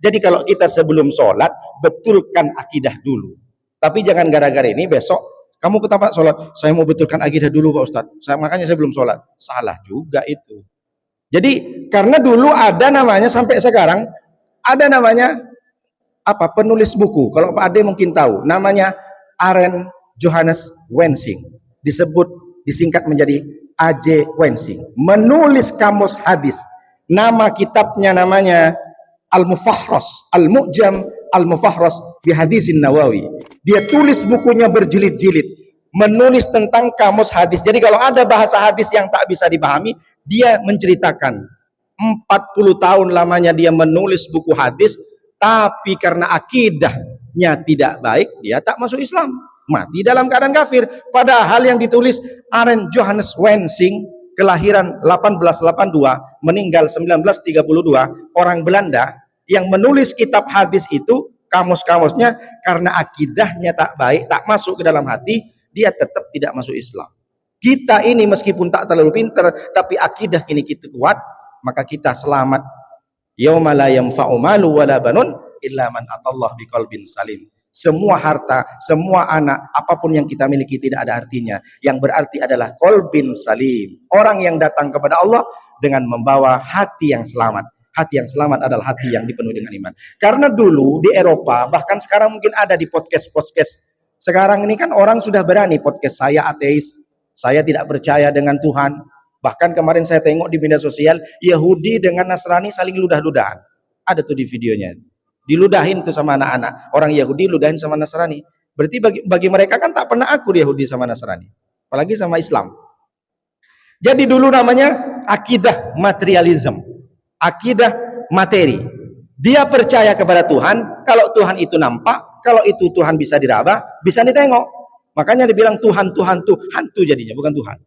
Jadi kalau kita sebelum sholat, betulkan akidah dulu. Tapi jangan gara-gara ini besok kamu ke tempat sholat, saya mau betulkan akidah dulu Pak Ustadz, makanya saya belum sholat. Salah juga itu. Jadi karena dulu ada namanya, sampai sekarang ada namanya apa, penulis buku, kalau Pak Ade mungkin tahu, namanya Aren Johannes Wensing, disingkat menjadi A.J. Wensing, menulis kamus hadis. Nama kitabnya namanya Al-Mufahras, Al-Mu'jam Al-Mufahras bi Hadisin Nawawi. Dia tulis bukunya berjilid-jilid, menulis tentang kamus hadis. Jadi kalau ada bahasa hadis yang tak bisa dipahami, dia menceritakan 40 tahun lamanya dia menulis buku hadis, tapi karena akidahnya tidak baik, dia tak masuk Islam, mati dalam keadaan kafir. Padahal yang ditulis Aren Johannes Wensing, kelahiran 1882, meninggal 1932, orang Belanda, yang menulis kitab hadis itu, kamus-kamusnya, karena akidahnya tak baik, tak masuk ke dalam hati, dia tetap tidak masuk Islam. Kita ini meskipun tak terlalu pintar, tapi akidah ini kita kuat, maka kita selamat. Yauma la yanfa'u malu wala banun illa man atallah biqalbin salim. Semua harta, semua anak, apapun yang kita miliki tidak ada artinya. Yang berarti adalah qalbin salim. Orang yang datang kepada Allah dengan membawa hati yang selamat. Hati yang selamat adalah hati yang dipenuhi dengan iman. Karena dulu di Eropa, bahkan sekarang mungkin ada di podcast-podcast. Sekarang ini kan orang sudah berani podcast, saya ateis, saya tidak percaya dengan Tuhan. Bahkan kemarin saya tengok di media sosial, Yahudi dengan Nasrani saling ludah-ludahan. Ada tuh di videonya. Diludahin tuh sama anak-anak. Orang Yahudi ludahin sama Nasrani. Berarti bagi mereka kan tak pernah akur Yahudi sama Nasrani. Apalagi sama Islam. Jadi dulu namanya akidah materialism. Akidah materi. Dia percaya kepada Tuhan. Kalau Tuhan itu nampak, kalau itu Tuhan bisa diraba, bisa ditengok. Makanya dibilang Tuhan, Tuhan tuh hantu jadinya, bukan Tuhan.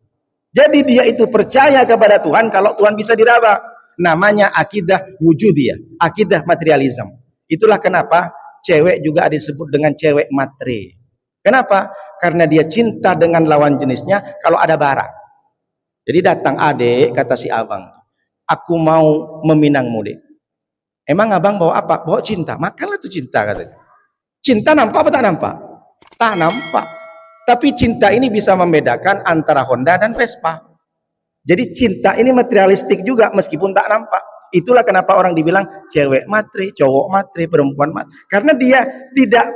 Jadi dia itu percaya kepada Tuhan kalau Tuhan bisa diraba. Namanya akidah wujudiyah, akidah materialism. Itulah kenapa cewek juga disebut dengan cewek matre. Kenapa? Karena dia cinta dengan lawan jenisnya kalau ada barang. Jadi datang adik, kata si abang, aku mau meminangmu dek. Emang abang bawa apa? Bawa cinta. Makanlah tuh cinta, katanya. Cinta nampak apa tak nampak? Tak nampak. Tapi cinta ini bisa membedakan antara Honda dan Vespa. Jadi cinta ini materialistik juga meskipun tak nampak. Itulah kenapa orang dibilang cewek matre, cowok matre, perempuan matre. Karena dia tidak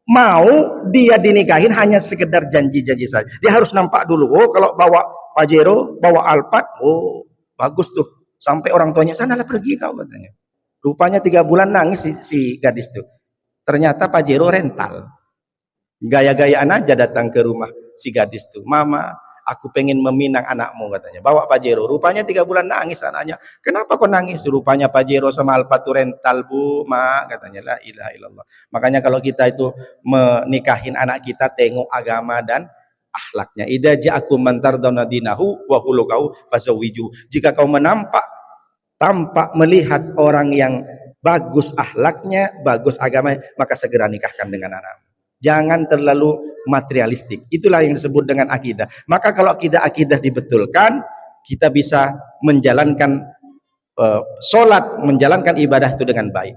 mau dia dinikahin hanya sekedar janji-janji saja. Dia harus nampak dulu. Oh, kalau bawa Pajero, bawa Alphard, oh bagus tuh. Sampai orang tuanya, sanalah pergi kau, katanya. Rupanya 3 bulan nangis si gadis tuh. Ternyata Pajero rental. Gaya-gayaan aja datang ke rumah si gadis tuh. Mama, aku pengen meminang anakmu, katanya. Bawa Pajero. Rupanya 3 bulan nangis anaknya. Kenapa kok nangis? Rupanya Pajero sama Alphard tuh rental, Bu, Ma, katanya. La ilaha illallah. Makanya kalau kita itu menikahin anak kita, tengok agama dan akhlaknya. Idza ja'akum man tardawna dinahu wa khuluquhu fazawwiju. Jika kau tampak melihat orang yang bagus akhlaknya, bagus agamanya, maka segera nikahkan dengan anak. Jangan terlalu materialistik. Itulah yang disebut dengan akidah. Maka kalau akidah dibetulkan, kita bisa menjalankan sholat, menjalankan ibadah itu dengan baik.